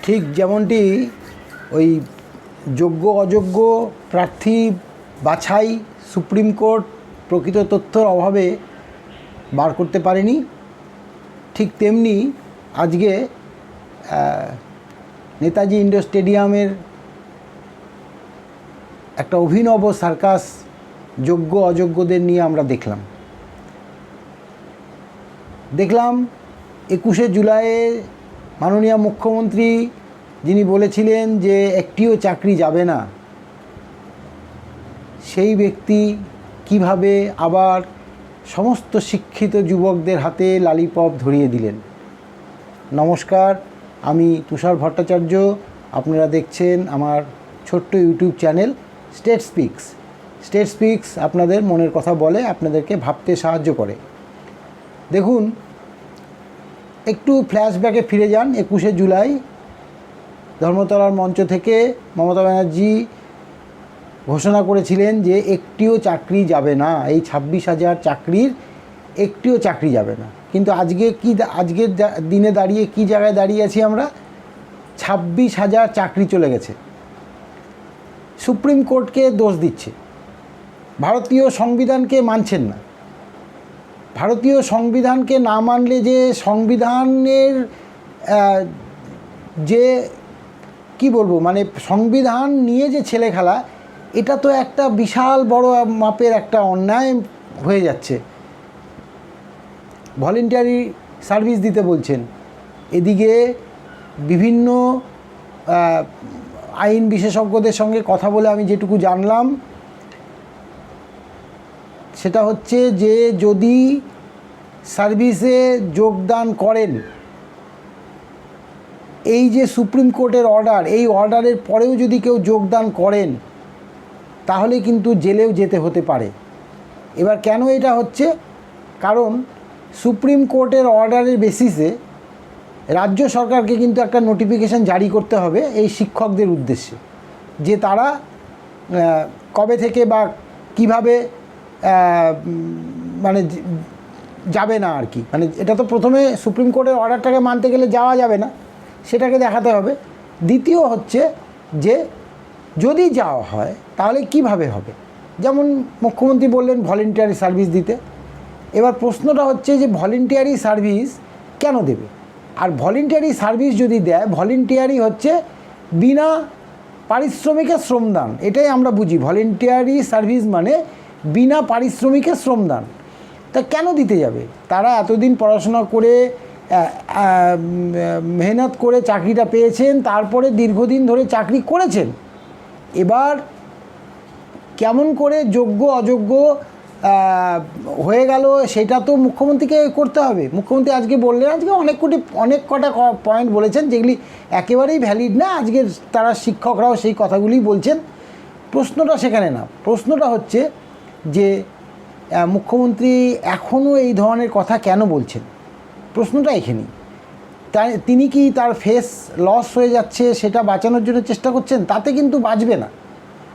ঠিক যেমনটি ওই যোগ্য অযোগ্য প্রার্থী বাছাই সুপ্রিম কোর্ট প্রকৃত তথ্যর অভাবে বার করতে পারেনি, ঠিক তেমনি আজকে নেতাজি ইন্ডোর স্টেডিয়ামের একটা অভিনব সার্কাস যোগ্য অযোগ্যদের নিয়ে আমরা দেখলাম 21শে জুলাইয়ে মাননীয় মুখ্যমন্ত্রী যিনি বলেছিলেন যে একটিও চাকরি যাবে না, সেই ব্যক্তি কিভাবে আবার সমস্ত শিক্ষিত যুবকদের হাতে লালিপপ ধরিয়ে দিলেন। নমস্কার, আমি তুষার ভট্টাচার্য। আপনারা দেখছেন আমার ছোট্ট ইউটিউব চ্যানেল স্টেট স্পিক্স। আপনাদের মনের কথা বলে, আপনাদেরকে ভাবতে সাহায্য করে। দেখুন, একটু ফ্ল্যাশব্যাকে ফিরে যান। 21শে জুলাই ধর্মতলার মঞ্চ থেকে মমতা ব্যানার্জি ঘোষণা করেছিলেন যে একটিও চাকরি যাবে না, এই 26,000 চাকরির একটিও চাকরি যাবে না। কিন্তু আজকের দিনে দাঁড়িয়ে কি জায়গায় দাঁড়িয়ে আছি আমরা? 26,000 চাকরি চলে গেছে। সুপ্রিম কোর্টকে দোষ দিচ্ছে, ভারতীয় সংবিধানকে মানছেন না। ভারতীয় সংবিধানকে না মানলে যে সংবিধানের যে কি বলবো, মানে সংবিধান নিয়ে যে ছেলে খেলা, এটা তো একটা বিশাল বড় মাপের একটা অন্যায় হয়ে যাচ্ছে। ভলেন্টারি সার্ভিস দিতে বলছেন, এদিকে বিভিন্ন আইন বিশেষজ্ঞদের সঙ্গে কথা বলে আমি যেটুকু জানলাম সেটা হচ্ছে যে যদি সার্ভিসে যোগদান করেন, এই যে সুপ্রিম কোর্টের অর্ডার, এই অর্ডারের পরেও যদি কেউ যোগদান করেন তাহলে কিন্তু জেলেও যেতে হতে পারে। এবার কেন এটা হচ্ছে? কারণ সুপ্রিম কোর্টের অর্ডারের বেসিসে রাজ্য সরকারকে কিন্তু একটা নোটিফিকেশান জারি করতে হবে এই শিক্ষকদের উদ্দেশ্যে, যে তারা কবে থেকে বা কিভাবে মানে যাবে না আর কি। মানে এটা তো প্রথমে সুপ্রিম কোর্টের অর্ডারটাকে মানতে গেলে যাওয়া যাবে না, সেটাকে দেখাতে হবে। দ্বিতীয় হচ্ছে যে যদি যাওয়া হয় তাহলে কিভাবে হবে। যেমন মুখ্যমন্ত্রী বললেন ভলেন্টিয়ারি সার্ভিস দিতে। এবার প্রশ্নটা হচ্ছে যে ভলেন্টিয়ারি সার্ভিস কেন দেবে? আর ভলেন্টিয়ারি সার্ভিস যদি দেয়, ভলেন্টিয়ারি হচ্ছে বিনা পারিশ্রমিকে শ্রমদান, এটাই আমরা বুঝি। ভলেন্টিয়ারি সার্ভিস মানে বিনা পারিশ্রমিকে শ্রমদান। তা কেন দিতে যাবে? তারা এতদিন পড়াশোনা করে মেহনত করে চাকরিটা পেয়েছেন, তারপরে দীর্ঘদিন ধরে চাকরি করেছেন। এবার কেমন করে যোগ্য অযোগ্য হয়ে গেল সেটা তো মুখ্যমন্ত্রীকে করতে হবে। মুখ্যমন্ত্রী আজকে বললেন, আজকে অনেক কটা পয়েন্ট বলেছেন যেগুলি একেবারেই ভ্যালিড না। আজকে তারা শিক্ষকরাও সেই কথাগুলি বলছেন। প্রশ্নটা সেখানে না, প্রশ্নটা হচ্ছে যে মুখ্যমন্ত্রী এখনও এই ধরনের কথা কেন বলছেন, প্রশ্নটা এখানেই। তাই তিনি কি তার ফেস লস হয়ে যাচ্ছে সেটা বাঁচানোর জন্য চেষ্টা করছেন? তাতে কিন্তু বাঁচবে না।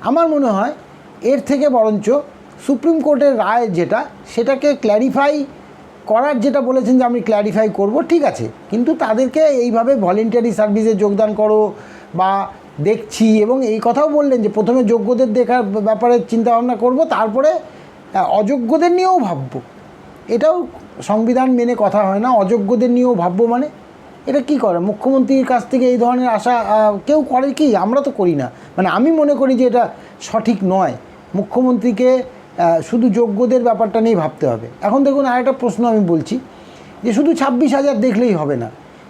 আমার মনে হয় এর থেকে বরঞ্চ সুপ্রিম কোর্টের রায় যেটা, সেটাকে ক্ল্যারিফাই করার, যেটা বলেছেন যে আমি ক্ল্যারিফাই করব, ঠিক আছে, কিন্তু তাদেরকে এইভাবে ভলেন্টারি সার্ভিসে যোগদান করো বা দেখছি, এবং এই কথাও বললেন যে প্রথমে যোগ্যদের দেখার ব্যাপারে চিন্তাভাবনা করব, তারপরে অযোগ্যদের নিয়েও ভাববো। এটাও সংবিধান মেনে কথা হয় না। অযোগ্যদের নিয়েও ভাববো মানে এটা কি করে? মুখ্যমন্ত্রীর কাছ থেকে এই ধরনের আশা কেউ করে কি? আমরা তো করি না। মানে আমি মনে করি যে এটা সঠিক নয়। মুখ্যমন্ত্রীকে শুধু যোগ্যদের ব্যাপারটা নিয়ে ভাবতে হবে। এখন দেখুন, আরেকটা প্রশ্ন আমি বলছি যে শুধু 26,000 দেখলেই হবে না।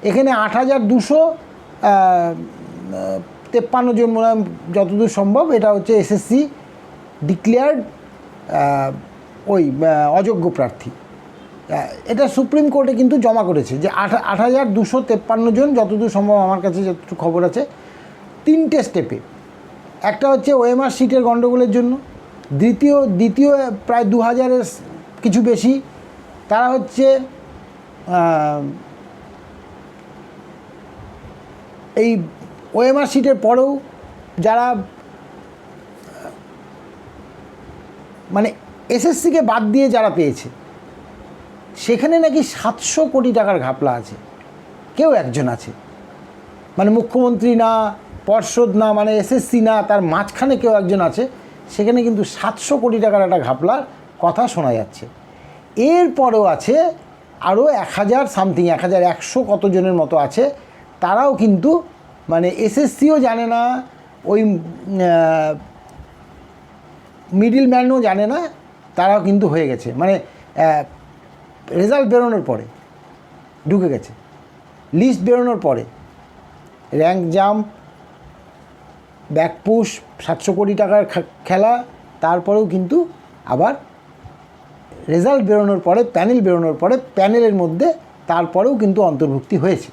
এখানে 8,253 জন মনে হয়, যতদূর সম্ভব, এটা হচ্ছে এসএসসি ডিক্লেয়ার্ড ওই অযোগ্য প্রার্থী। এটা সুপ্রিম কোর্টে কিন্তু জমা করেছে যে 8,253 জন, যতদূর সম্ভব আমার কাছে যতটুকু খবর আছে, 3টে স্টেপে। একটা হচ্ছে ওএমআর সিটের গণ্ডগোলের জন্য, দ্বিতীয় প্রায় 2,000-এর কিছু বেশি তারা হচ্ছে এই ওএমআর সিটের পরেও যারা মানে এসএসসিকে বাদ দিয়ে যারা পেয়েছে, সেখানে নাকি 700 কোটি টাকার ঘাপলা আছে। কেউ একজন আছে মানে মুখ্যমন্ত্রী না, পর্ষদ না, মানে এসএসসি না, তার মাঝখানে কেউ একজন আছে, সেখানে কিন্তু 700 কোটি টাকার একটা ঘাপলার কথা শোনা যাচ্ছে। এরপরেও আছে আরও 1000 সামথিং, 1100 কতজনের মতো আছে, তারাও কিন্তু মানে এসএসসিও জানে না, ওই মিডিল ম্যানও জানে না, তারাও কিন্তু হয়ে গেছে, মানে রেজাল্ট বেরোনোর পরে ঢুকে গেছে, লিস্ট বেরোনোর পরে র্যাঙ্ক জাম্প, ব্যাকপুশ, 700 কোটি টাকার খেলা, তারপরেও কিন্তু আবার রেজাল্ট বেরোনোর পরে, প্যানেল বেরোনোর পরে, প্যানেলের মধ্যে তারপরেও কিন্তু অন্তর্ভুক্তি হয়েছে।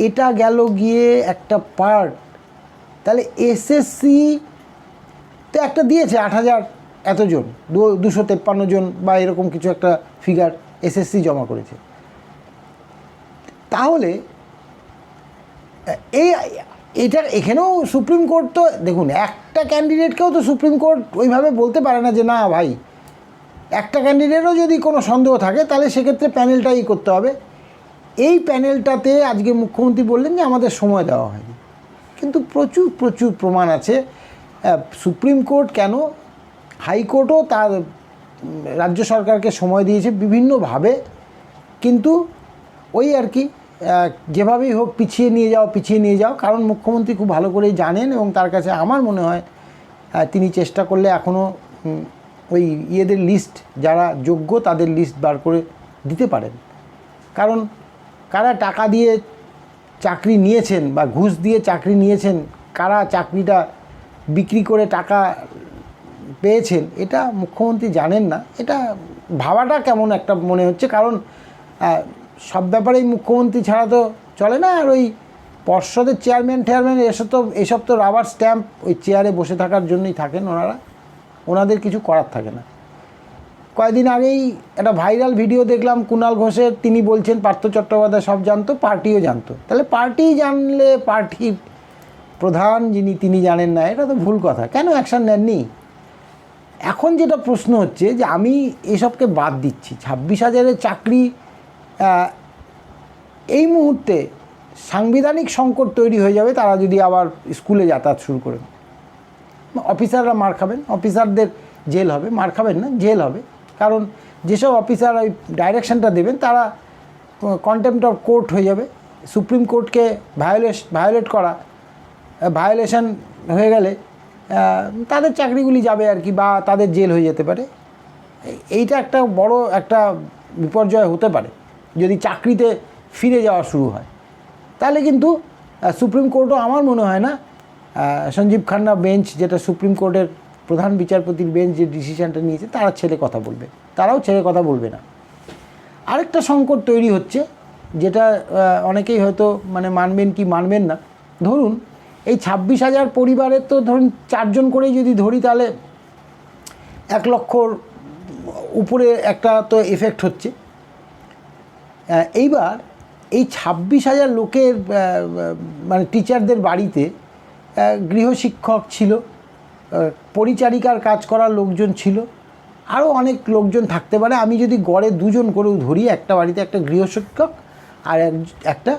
এটা গেল গিয়ে একটা পার্ট। তাহলে এসএসসি তো একটা দিয়েছে 8000 এতজন, 253 জন বা এরকম কিছু একটা ফিগার এসএসসি জমা করেছে। তাহলে এটা এখানেও সুপ্রিম কোর্ট তো দেখুন, একটা ক্যান্ডিডেটকেও তো সুপ্রিম কোর্ট ওইভাবে বলতে পারে না যে না ভাই, একটা ক্যান্ডিডেটও যদি কোনো সন্দেহ থাকে তাহলে সেক্ষেত্রে প্যানেলটাই করতে হবে। এই প্যানেলটাতে আজকে মুখ্যমন্ত্রী বললেন যে আমাদের সময় দেওয়া হয়নি, কিন্তু প্রচুর প্রচুর প্রমাণ আছে। সুপ্রিম কোর্ট কেন, হাইকোর্টও তার রাজ্য সরকারকে সময় দিয়েছে বিভিন্নভাবে, কিন্তু ওই আর কি যেভাবেই হোক পিছিয়ে নিয়ে যাও, কারণ মুখ্যমন্ত্রী খুব ভালো করেই জানেন, এবং তার কাছে আমার মনে হয় তিনি চেষ্টা করলে এখনও ওই ইয়েদের লিস্ট, যারা যোগ্য তাদের লিস্ট বার করে দিতে পারেন। কারণ কারা টাকা দিয়ে চাকরি নিয়েছেন বা ঘুষ দিয়ে চাকরি নিয়েছেন, কারা চাকরিটা বিক্রি করে টাকা পেয়েছেন, এটা মুখ্যমন্ত্রী জানেন না। এটা ভাবাটা কেমন একটা মনে হচ্ছে, কারণ সব ব্যাপারেই মুখ্যমন্ত্রী ছাড়া তো চলে না। আর ওই পর্ষদের চেয়ারম্যান এসব তো রাবার স্ট্যাম্প, ওই চেয়ারে বসে থাকার জন্যই থাকেন ওনারা, ওনাদের কিছু করার থাকে না। কয়েকদিন আগেই একটা ভাইরাল ভিডিও দেখলাম কুণাল ঘোষের, তিনি বলছেন পার্থ চট্টোপাধ্যায় সব জানতো, পার্টিও জানতো। তাহলে পার্টি জানলে পার্টির প্রধান যিনি তিনি জানেন না, এটা তো ভুল কথা। কেন অ্যাকশান নেননি? এখন যেটা প্রশ্ন হচ্ছে যে আমি এসবকে বাদ দিচ্ছি, 26,000-এর চাকরি, এই মুহূর্তে সাংবিধানিক সংকট তৈরি হয়ে যাবে তারা যদি আবার স্কুলে যাতায়াত শুরু করেন। অফিসাররা মার খাবেন, অফিসারদের জেল হবে, মার খাবেন না, জেল হবে। কারণ যেসব অফিসার ওই ডাইরেকশনটা দেবেন তারা কন্টেম্প্ট অফ কোর্ট হয়ে যাবে। সুপ্রিম কোর্টকে ভায়োলেশন হয়ে গেলে তাদের চাকরিগুলি যাবে আর কি, বা তাদের জেল হয়ে যেতে পারে। এইটা একটা বড় একটা বিপর্যয় হতে পারে যদি চাকরিতে ফিরে যাওয়া শুরু হয়। তাহলে কিন্তু সুপ্রিম কোর্টও আমার মনে হয় না, সঞ্জীব খান্না বেঞ্চ, যেটা সুপ্রিম কোর্টের প্রধান বিচারপতির বেঞ্চ যে ডিসিশনটা নিয়েছে, তারাও ছেড়ে কথা বলবে না। আরেকটা সংকট তৈরি হচ্ছে, যেটা অনেকেই হয়তো মানে মানবেন কি মানবেন না। ধরুন এই 26,000 পরিবারের তো ধরুন 4 জন করেই যদি ধরি, তাহলে 1 লক্ষর উপরে একটা তো এফেক্ট হচ্ছে। এইবার এই 26,000 লোকের মানে টিচারদের বাড়িতে গৃহশিক্ষক ছিল, পরিচারিকার কাজ করার লোকজন ছিল, আরও অনেক লোকজন থাকতে পারে। আমি যদি গড়ে 2 জন করেও ধরি, একটা বাড়িতে একটা গৃহশিক্ষক আর একটা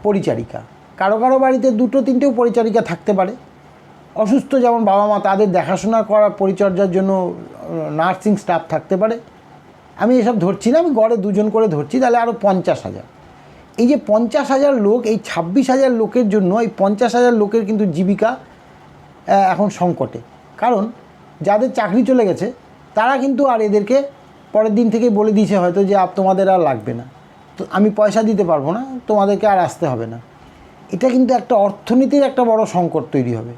পরিচারিকা, কারো বাড়িতে 2-3টেও পরিচারিকা থাকতে পারে। অসুস্থ যেমন বাবা মা, তাদের দেখাশোনা করা পরিচর্যার জন্য নার্সিং স্টাফ থাকতে পারে। আমি এসব ধরছি না, আমি গড়ে 2 জন করে ধরছি, তাহলে আরও 50,000। এই যে 50,000 লোক, এই 26,000 লোকের জন্য, এই 50,000 লোকের কিন্তু জীবিকা এখন সংকটে। কারণ যাদের চাকরি চলে গেছে তারা কিন্তু আর এদেরকে পরের দিন থেকেই বলে দিয়েছে হয়তো যে তোমাদের আর লাগবে না, তো আমি পয়সা দিতে পারবো না, তোমাদেরকে আর আসতে হবে না। এটা কিন্তু একটা অর্থনীতির একটা বড় সংকট তৈরি হবে।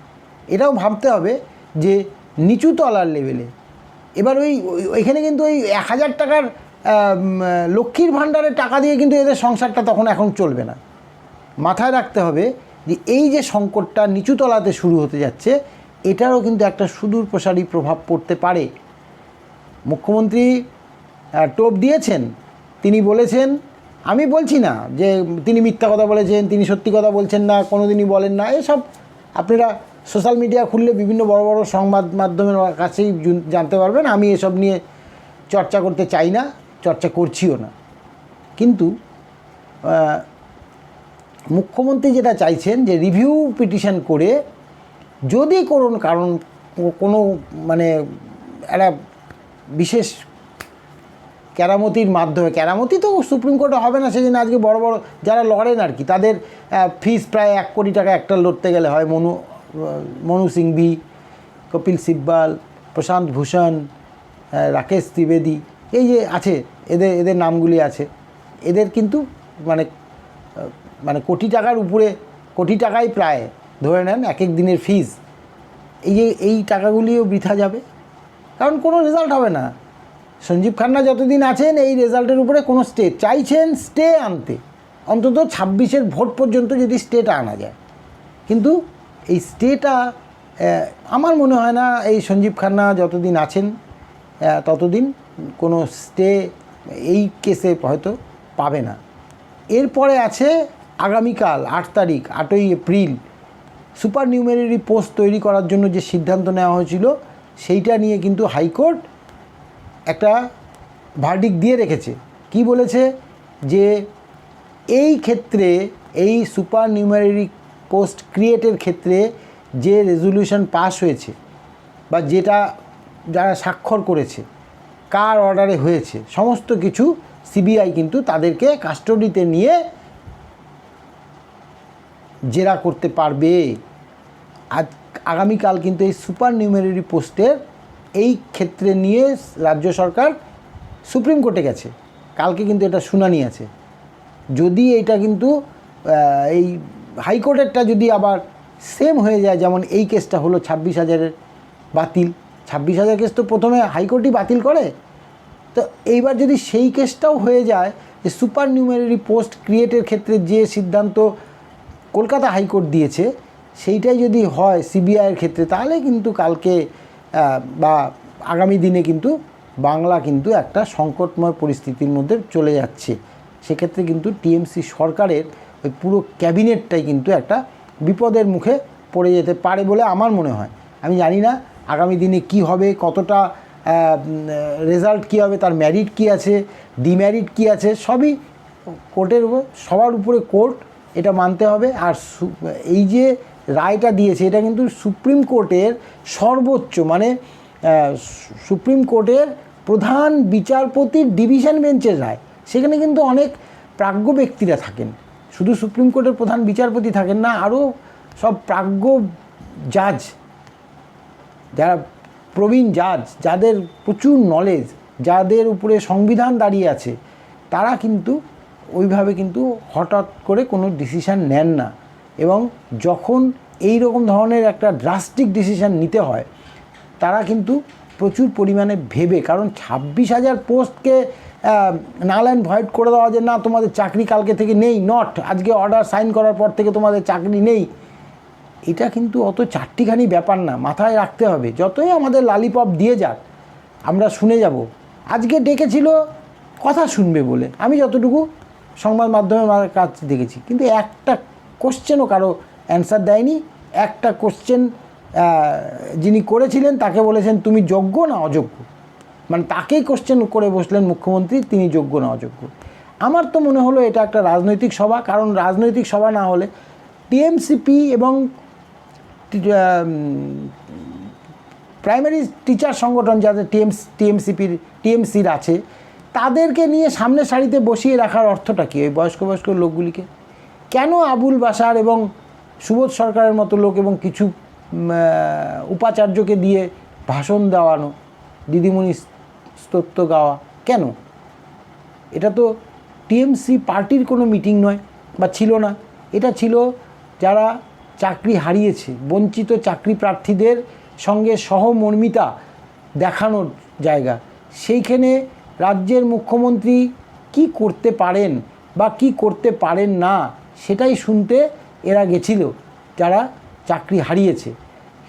এটাও ভাবতে হবে যে নিচু তলার লেভেলে এবার ওইখানে কিন্তু ওই 1,000 টাকার লক্ষ্মীর ভাণ্ডারের টাকা দিয়ে কিন্তু এদের সংসারটা তখন এখন চলবে না। মাথায় রাখতে হবে যে এই যে সংকটটা নিচু তলাতে শুরু হতে যাচ্ছে, এটারও কিন্তু একটা সুদূর প্রসারী প্রভাব পড়তে পারে। মুখ্যমন্ত্রী টোপ দিয়েছেন, তিনি বলেছেন, আমি বলছি না যে তিনি মিথ্যা কথা বলেছেন, তিনি সত্যি কথা বলছেন না, কোনো দিনই বলেন না, এসব আপনারা সোশ্যাল মিডিয়া খুললে বিভিন্ন বড় বড় সংবাদ মাধ্যমের কাছেই জানতে পারবেন। আমি এসব নিয়ে চর্চা করতে চাই না, চর্চা করছিও না। কিন্তু মুখ্যমন্ত্রী যেটা চাইছেন যে রিভিউ পিটিশন করে যদি কোনো মানে একটা বিশেষ কেরামতির মাধ্যমে, কেরামতি তো সুপ্রিম কোর্টে হবে না, সেজন্য আজকে বড় বড় যারা লড়েন আর কি, তাদের ফিস প্রায় 1 কোটি টাকা একটা লড়তে গেলে হয়। মনু সিংভি, কপিল সিব্বাল, প্রশান্ত ভূষণ, রাকেশ ত্রিবেদী, এই যে আছে এদের নামগুলি আছে। এদের কিন্তু মানে কোটি টাকার উপরে, কোটি টাকাই প্রায় ধরে নেন এক এক দিনের ফিস। এই টাকাগুলিও বৃথা যাবে, কারণ কোনো রেজাল্ট হবে না। সঞ্জীব খান্না যতদিন আছেন এই রেজাল্টের উপরে কোনো চাইছেন স্টে আনতে, অন্তত 26-এর ভোট পর্যন্ত যদি স্টেটা আনা যায়। কিন্তু এই স্টেটা আমার মনে হয় না এই সঞ্জীব খান্না যতদিন আছেন ততদিন কোনো স্টে এই কেসে হয়তো পাবে না। এরপরে আছে আগামীকাল 8 তারিখ, 8ই এপ্রিল, সুপার নিউমেরারি পোস্ট তৈরি করার জন্য যে সিদ্ধান্ত নেওয়া হয়েছিল সেইটা নিয়ে কিন্তু হাইকোর্ট একটা ভার্ডিক্ট দিয়ে রেখেছে। কি বলেছে যে এই ক্ষেত্রে, এই সুপার নিউমেরারি পোস্ট ক্রিয়েটের ক্ষেত্রে যে রেজলিউশন পাস হয়েছে বা যেটা যারা স্বাক্ষর করেছে, কার অর্ডারে হয়েছে, সমস্ত কিছু সিবিআই কিন্তু তাদেরকে কাস্টডিতে নিয়ে জেরা করতে পারবে। আগামীকাল কিন্তু এই সুপার নিউমেরারি পোস্টের এই ক্ষেত্রে নিয়ে রাজ্য সরকার সুপ্রিম কোর্টে গেছে। কালকে কিন্তু এটা শুনানি আছে। যদি এটা কিন্তু এই হাইকোর্টেরটা যদি আবার সেম হয়ে যায়, যেমন এই কেসটা হলো 26,000-এর বাতিল, 26,000 কেস তো প্রথমে হাইকোর্টই বাতিল করে, তো এইবার যদি সেই কেসটাও হয়ে যায় যে সুপার নিউমেরারি পোস্ট ক্রিয়েটের ক্ষেত্রে যে সিদ্ধান্ত কলকাতা হাইকোর্ট দিয়েছে সেইটাই যদি হয় সিবিআইয়ের ক্ষেত্রে, তাহলে কিন্তু কালকে বা আগামী দিনে কিন্তু বাংলা কিন্তু একটা সংকটময় পরিস্থিতির মধ্যে চলে যাচ্ছে। সেক্ষেত্রে কিন্তু টিএমসি সরকারের ওই পুরো ক্যাবিনেটটাই কিন্তু একটা বিপদের মুখে পড়ে যেতে পারে বলে আমার মনে হয়। আমি জানি না আগামী দিনে কি হবে, কতটা রেজাল্ট কী হবে, তার মেরিট কী আছে, ডিমেরিট কী আছে, সবই কোর্টের উপর, সবার উপরে কোর্ট, এটা মানতে হবে। আর এই যে রায়টা দিয়েছে এটা কিন্তু সুপ্রিম কোর্টের সর্বোচ্চ, মানে সুপ্রিম কোর্টের প্রধান বিচারপতির ডিভিশন বেঞ্চের রায়। সেখানে কিন্তু অনেক প্রাজ্ঞ ব্যক্তিরা থাকেন, শুধু সুপ্রিম কোর্টের প্রধান বিচারপতি থাকেন না, আরও সব প্রাজ্ঞ জাজ, যারা প্রবীণ জাজ, যাদের প্রচুর নলেজ, যাদের উপরে সংবিধান দাঁড়িয়ে আছে, তারা কিন্তু ওইভাবে কিন্তু হঠাৎ করে কোনো ডিসিশান নেন না। এবং যখন এই রকম ধরনের একটা ড্রাস্টিক ডিসিশান নিতে হয় তারা কিন্তু প্রচুর পরিমাণে ভেবে, কারণ 26,000 পোস্টকে নাল অ্যান্ড ভয়েড করে দেওয়া যে না তোমাদের চাকরি কালকে থেকে নেই, নট আজকে অর্ডার সাইন করার পর থেকে তোমাদের চাকরি নেই, এটা কিন্তু অত চারটিখানি ব্যাপার না, মাথায় রাখতে হবে। যতই আমাদের লালিপপ দিয়ে যাক আমরা শুনে যাব। আজকে ডেকেছিল কথা শুনবে বলে, আমি যতটুকু সংবাদ মাধ্যমে আমার কাজ দেখেছি, কিন্তু একটা কোশ্চেনও কারো অ্যান্সার দেয়নি। একটা কোশ্চেন যিনি করেছিলেন তাকে বলেছেন তুমি যোগ্য না অযোগ্য, মানে তাকেই কোশ্চেন করে বসলেন মুখ্যমন্ত্রী, তিনি যোগ্য না অযোগ্য। আমার তো মনে হলো এটা একটা রাজনৈতিক সভা, কারণ রাজনৈতিক সভা না হলে টিএমসিপি এবং প্রাইমারি টিচার সংগঠন যাদের টিএমসির আছে, তাদেরকে নিয়ে সামনে সারিতে বসিয়ে রাখার অর্থটা কী? ওই বয়স্ক লোকগুলিকে কেন আবুল বাশার এবং সুবোধ সরকারের মতো লোক এবং কিছু উপাচার্যকে দিয়ে ভাষণ দেওয়ানো, দিদিমণি স্তোত্র গাওয়া কেন? এটা তো টিএমসি পার্টির কোনো মিটিং নয় বা ছিল না, এটা ছিল যারা চাকরি হারিয়েছে, বঞ্চিত চাকরি প্রার্থীদের সঙ্গে সহমর্মিতা দেখানোর জায়গা। সেইখানে রাজ্যের মুখ্যমন্ত্রী কি করতে পারেন বা কি করতে পারেন না সেটাই শুনতে এরা গেছিল যারা চাকরি হারিয়েছে।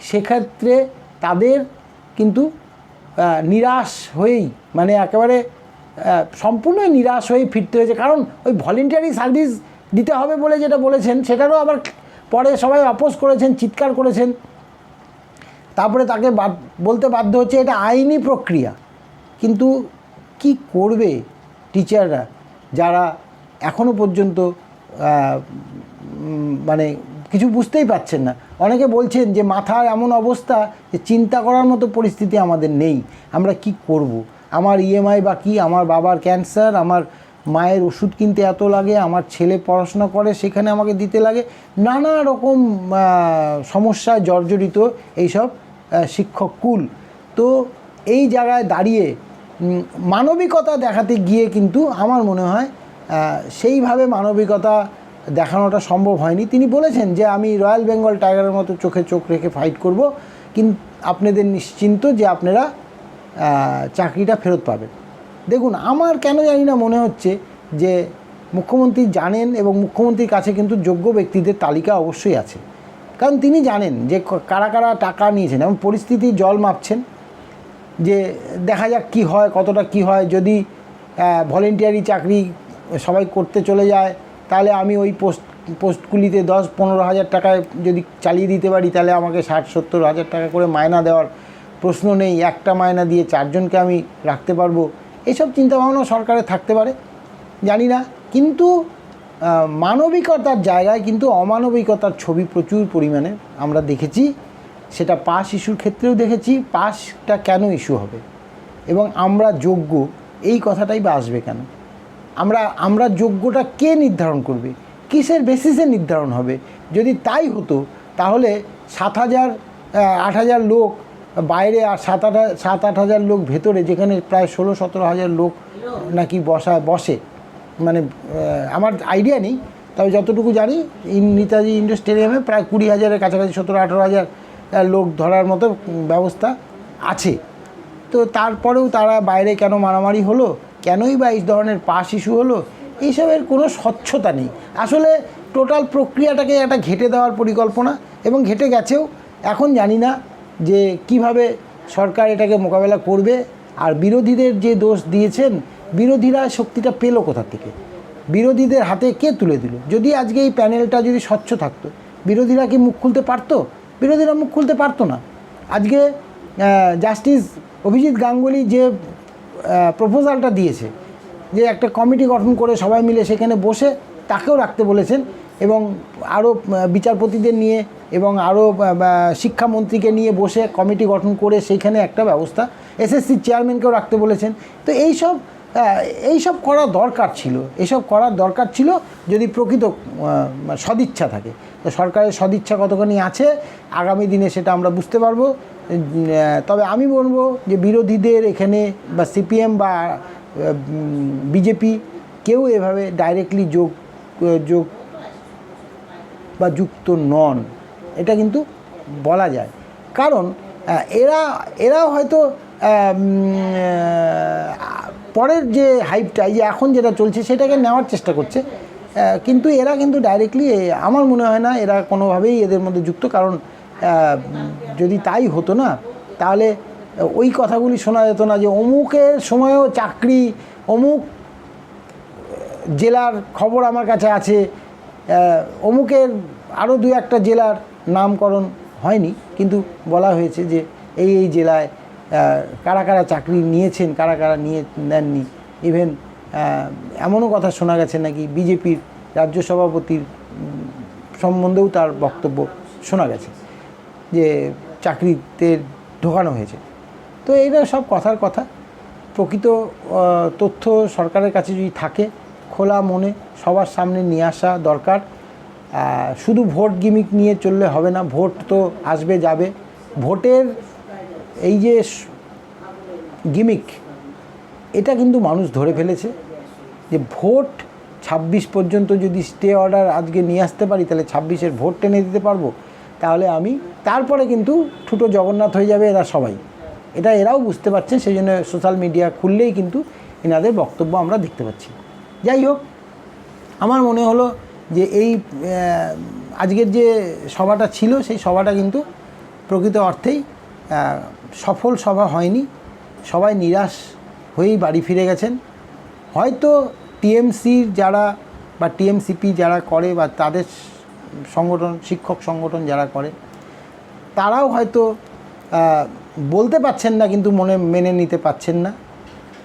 সেক্ষেত্রে তাদের কিন্তু নিরাশ হয়েই, মানে একেবারে সম্পূর্ণই নিরাশ হয়েই ফিরতে হয়েছে। কারণ ওই ভলেন্টারি সার্ভিস দিতে হবে বলে যেটা বলেছেন সেটারও আবার পরে সবাই অপোজ করেছেন, চিৎকার করেছেন। তারপরে তাকে বলতে বাধ্য হচ্ছে এটা আইনি প্রক্রিয়া। কিন্তু কি করবে টিচাররা যারা এখনও পর্যন্ত মানে কিছু বুঝতেই পারছেন না। অনেকে বলছেন যে মাথার এমন অবস্থা যে চিন্তা করার মতো পরিস্থিতি আমাদের নেই, আমরা কি করব। আমার ইএমআই বাকি, আমার বাবার ক্যান্সার, আমার মায়ের ওষুধ কিনতে এত লাগে, আমার ছেলে পড়াশোনা করে সেখানে আমাকে দিতে লাগে, নানা রকম সমস্যায় জর্জরিত এইসব শিক্ষক কুল। তো এই জায়গায় দাঁড়িয়ে মানবিকতা দেখাতে গিয়ে কিন্তু আমার মনে হয় সেইভাবে মানবিকতা দেখানোটা সম্ভব হয়নি। তিনি বলেছেন যে আমি রয়্যাল বেঙ্গল টাইগারের মতো চোখে চোখ রেখে ফাইট করব, কিন্তু আপনাদের নিশ্চিন্ত যে আপনারা চাকরিটা ফেরত পাবেন। দেখুন, আমার কেন জানি না মনে হচ্ছে যে মুখ্যমন্ত্রী জানেন, এবং মুখ্যমন্ত্রীর কাছে কিন্তু যোগ্য ব্যক্তিদের তালিকা অবশ্যই আছে, কারণ তিনি জানেন যে কারা কারা টাকা নিয়েছেন এবং পরিস্থিতির জল মাপছেন, যে দেখা যাক কী হয়, কতটা কী হয়। যদি ভলেন্টিয়ারি চাকরি সবাই করতে চলে যায়, তাহলে আমি ওই পোস্টগুলিতে 10-15 হাজার টাকায় যদি চালিয়ে দিতে পারি, তাহলে আমাকে 60-70 হাজার টাকা করে মায়না দেওয়ার প্রশ্ন নেই। একটা মায়না দিয়ে 4 জনকে আমি রাখতে পারবো। এইসব চিন্তাভাবনা সরকারের থাকতে পারে, জানি না। কিন্তু মানবিকতার জায়গায় কিন্তু অমানবিকতার ছবি প্রচুর পরিমাণে আমরা দেখেছি। সেটা পাস ইস্যুর ক্ষেত্রেও দেখেছি। পাসটা কেন ইস্যু হবে এবং আমরা যোগ্য, এই কথাটাই বা আসবে কেন? আমরা যোগ্যটা কে নির্ধারণ করবে, কিসের বেসিসে নির্ধারণ হবে? যদি তাই হতো তাহলে 7,000-8,000 লোক বাইরে আর 7-8 হাজার লোক ভেতরে, যেখানে প্রায় 16-17 হাজার লোক নাকি বসে, মানে আমার আইডিয়া নেই, তবে যতটুকু জানি নেতাজি ইন্ডোর স্টেডিয়ামে প্রায় 20,000-এর কাছাকাছি, 17-18 হাজার লোক ধরার মতো ব্যবস্থা আছে। তো তারপরেও তারা বাইরে কেন মারামারি হলো, কেনই বা এই ধরনের পাস ইস্যু হলো, এইসবের কোনো স্বচ্ছতা নেই। আসলে টোটাল প্রক্রিয়াটাকে একটা ঘেঁটে দেওয়ার পরিকল্পনা, এবং ঘেঁটে গেছেও। এখন জানি না যে কিভাবে সরকার এটাকে মোকাবেলা করবে। আর বিরোধীদের যে দোষ দিয়েছেন, বিরোধীরা শক্তিটা পেল কোথা থেকে? বিরোধীদের হাতে কে তুলে দিল? যদি আজকে এই প্যানেলটা যদি স্বচ্ছ থাকতো, বিরোধীরা কি মুখ খুলতে পারতো? বিরোধীরা মুখ খুলতে পারতো না। আজকে জাস্টিস অভিজিৎ গাঙ্গুলি যে প্রপোজালটা দিয়েছে, যে একটা কমিটি গঠন করে সবাই মিলে সেখানে বসে তাকেও রাখতে বলেছেন, এবং আরও বিচারপতিদের নিয়ে এবং আরও শিক্ষামন্ত্রীকে নিয়ে বসে কমিটি গঠন করে সেইখানে একটা ব্যবস্থা, এসএসসির চেয়ারম্যানকেও রাখতে বলেছেন। তো এইসব করা দরকার ছিল, এসব করার দরকার ছিল যদি প্রকৃত সদিচ্ছা থাকে। তো সরকারের সদিচ্ছা কতখানি আছে আগামী দিনে সেটা আমরা বুঝতে পারবো। তবে আমি বলবো যে বিরোধীদের এখানে বা সিপিএম বা বিজেপি কেউ এভাবে ডাইরেক্টলি যোগ বা যুক্ত নন, এটা কিন্তু বলা যায়। কারণ এরাও হয়তো পরের যে হাইপটা, এই যে এখন যেটা চলছে সেটাকে নেওয়ার চেষ্টা করছে, কিন্তু এরা কিন্তু ডাইরেক্টলি, আমার মনে হয় না এরা কোনোভাবেই এদের মধ্যে যুক্ত। কারণ যদি তাই হতো না, তাহলে ওই কথাগুলি শোনা যেত না যে অমুকের সময়ও চাকরি, অমুক জেলার খবর আমার কাছে আছে, অমুকের আরও 2-1টা জেলার নামকরণ হয়নি, কিন্তু বলা হয়েছে যে এই জেলায় কারা কারা চাকরি নিয়েছেন, কারা কারা নেননি। ইভেন এমনও কথা শোনা গেছে নাকি বিজেপির রাজ্য সভাপতির সম্বন্ধেও তার বক্তব্য শোনা গেছে যে চাকরিতে ঢোকানো হয়েছে। তো এইটা সব কথার কথা। প্রকৃত তথ্য সরকারের কাছে যদি থাকে, খোলা মনে সবার সামনে নিয়ে আসা দরকার। শুধু ভোট গিমিক নিয়ে চললে হবে না। ভোট তো আসবে যাবে, ভোটের এই যে গিমিক, এটা কিন্তু মানুষ ধরে ফেলেছে যে ভোট 26 পর্যন্ত যদি স্টে অর্ডার আজকে নিয়ে আসতে পারি, তাহলে 26-এর ভোট টেনে দিতে পারবো, তাহলে তারপরে কিন্তু ঠুটো জগন্নাথ হয়ে যাবে এরা সবাই। এটা এরাও বুঝতে পারছেন, সেই জন্য সোশ্যাল মিডিয়া খুললেই কিন্তু এনাদের বক্তব্য আমরা দেখতে পাচ্ছি। যাই হোক, আমার মনে হলো যে এই আজকের যে সভাটা ছিল, সেই সভাটা কিন্তু প্রকৃত অর্থেই সফল সভা হয়নি। সবাই নিরাশ হয়েই বাড়ি ফিরে গেছেন। হয়তো টিএমসির যারা বা টিএমসিপি যারা করে, বা তাদের সংগঠন, শিক্ষক সংগঠন যারা করে, তারাও হয়তো বলতে পারছেন না, কিন্তু মেনে নিতে পারছেন না।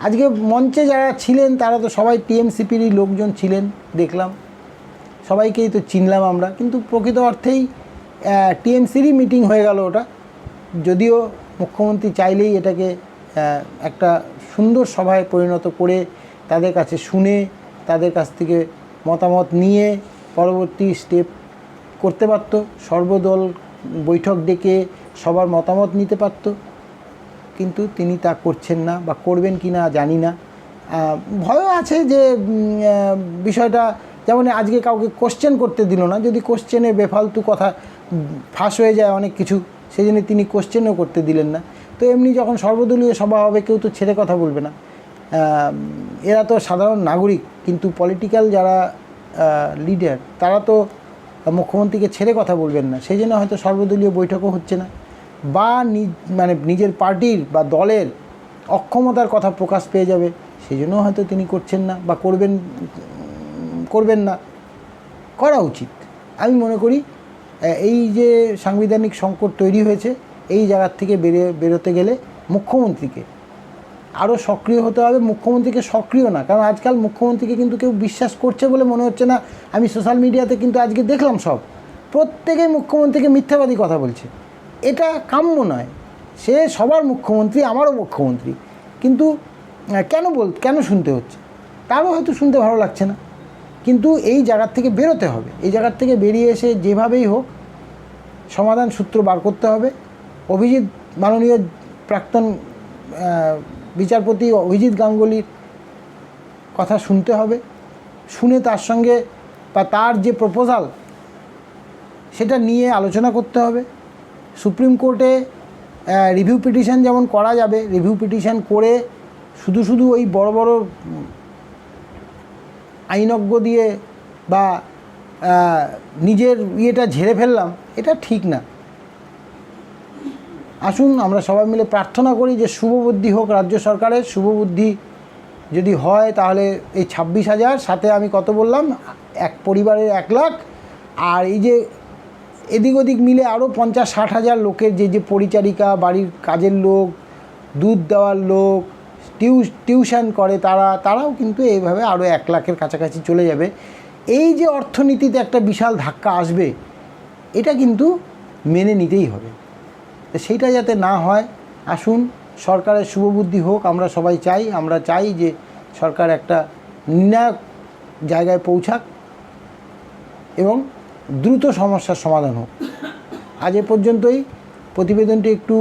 আজকে মঞ্চে যারা ছিলেন তারা তো সবাই টিএমসিপিরই লোকজন ছিলেন দেখলাম। সবাইকেই তো চিনলাম আমরা, কিন্তু প্রকৃত অর্থেই টিএমসিরই মিটিং হয়ে গেল ওটা। যদিও মুখ্যমন্ত্রী চাইলেই এটাকে একটা সুন্দর সভায় পরিণত করে তাদের কাছে শুনে তাদের কাছ থেকে মতামত নিয়ে পরবর্তী স্টেপ করতে পারত, সর্বদল বৈঠক ডেকে সবার মতামত নিতে পারত, কিন্তু তিনি তা করছেন না, বা করবেন কি না জানি না। ভয়ও আছে যে বিষয়টা, যেমন আজকে কাউকে কোশ্চেন করতে দিল না, যদি কোশ্চেনে বেফালতু কথা ফাঁস হয়ে যায় অনেক কিছু, সেই জন্য তিনি কোশ্চেনও করতে দিলেন না। তো এমনি যখন সর্বদলীয় সভা হবে কেউ তো ছেড়ে কথা বলবে না, এরা তো সাধারণ নাগরিক, কিন্তু পলিটিক্যাল যারা লিডার তারা তো মুখ্যমন্ত্রীকে ছেড়ে কথা বলবেন না, সেই জন্য হয়তো সর্বদলীয় বৈঠকও হচ্ছে না, বা মানে নিজের পার্টির বা দলের অক্ষমতার কথা প্রকাশ পেয়ে যাবে, সেই জন্য হয়তো তিনি করছেন না, বা করবেন না। করা উচিত। আমি মনে করি এই যে সাংবিধানিক সংকট তৈরি হয়েছে, এই জায়গার থেকে বেরোতে গেলে মুখ্যমন্ত্রীকে আরও সক্রিয় হতে হবে। মুখ্যমন্ত্রীকে সক্রিয় না, কারণ আজকাল মুখ্যমন্ত্রীকে কিন্তু কেউ বিশ্বাস করছে বলে মনে হচ্ছে না। আমি সোশ্যাল মিডিয়াতে কিন্তু আজকে দেখলাম প্রত্যেকেই মুখ্যমন্ত্রীকে মিথ্যাবাদী কথা বলছে। এটা কাম্য নয়। সে সবার মুখ্যমন্ত্রী, আমারও মুখ্যমন্ত্রী, কিন্তু কেন শুনতে হচ্ছে? তারও হয়তো শুনতে ভালো লাগছে না, কিন্তু এই জায়গার থেকে বেরোতে হবে। এই জায়গার থেকে বেরিয়ে এসে যেভাবেই হোক সমাধান সূত্র বার করতে হবে। মাননীয় প্রাক্তন বিচারপতি অভিজিৎ গাঙ্গুলির কথা শুনতে হবে, শুনে তার সঙ্গে বা তার যে প্রপোজাল সেটা নিয়ে আলোচনা করতে হবে। সুপ্রিম কোর্টে রিভিউ পিটিশন যেমন করা যাবে, রিভিউ পিটিশন করে শুধু ওই বড় বড় আইনজ্ঞ দিয়ে বা নিজের ইয়েটা ঝেড়ে ফেললাম, এটা ঠিক না। আসুন আমরা সবাই মিলে প্রার্থনা করি যে শুভবুদ্ধি হোক রাজ্য সরকারের। শুভবুদ্ধি যদি হয় তাহলে এই 26,000, সাথে আমি কত বললাম, এক পরিবারের 1 লাখ, আর এই যে এদিক ওদিক মিলে আরও 50-60 হাজার লোকের যে পরিচারিকা, বাড়ির কাজের লোক, দুধ দেওয়ার লোক, টিউশন করে তারাও কিন্তু এইভাবে আরও 1 লাখের কাছাকাছি চলে যাবে। এই যে অর্থনীতিতে একটা বিশাল ধাক্কা আসবে, এটা কিন্তু মেনে নিতেই হবে। তো সেইটা যাতে না হয়, আসুন সরকারের শুভবুদ্ধি হোক। আমরা চাই যে সরকার একটা নির্ণায়ক জায়গায় পৌঁছাক এবং দ্রুত সমস্যার সমাধান হোক। আজ এ পর্যন্তই। প্রতিবেদনটি একটু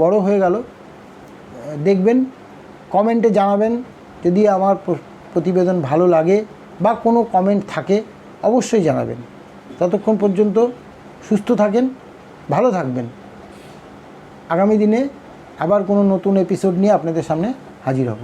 বড় হয়ে গেল, দেখবেন, কমেন্টে জানাবেন যদি আমার প্রতিবেদন ভালো লাগে বা কোনো কমেন্ট থাকে, অবশ্যই জানাবেন। ততক্ষণ পর্যন্ত সুস্থ থাকেন, ভালো থাকবেন। আগামী দিনে আবার কোনো নতুন এপিসোড নিয়ে আপনাদের সামনে হাজির হব।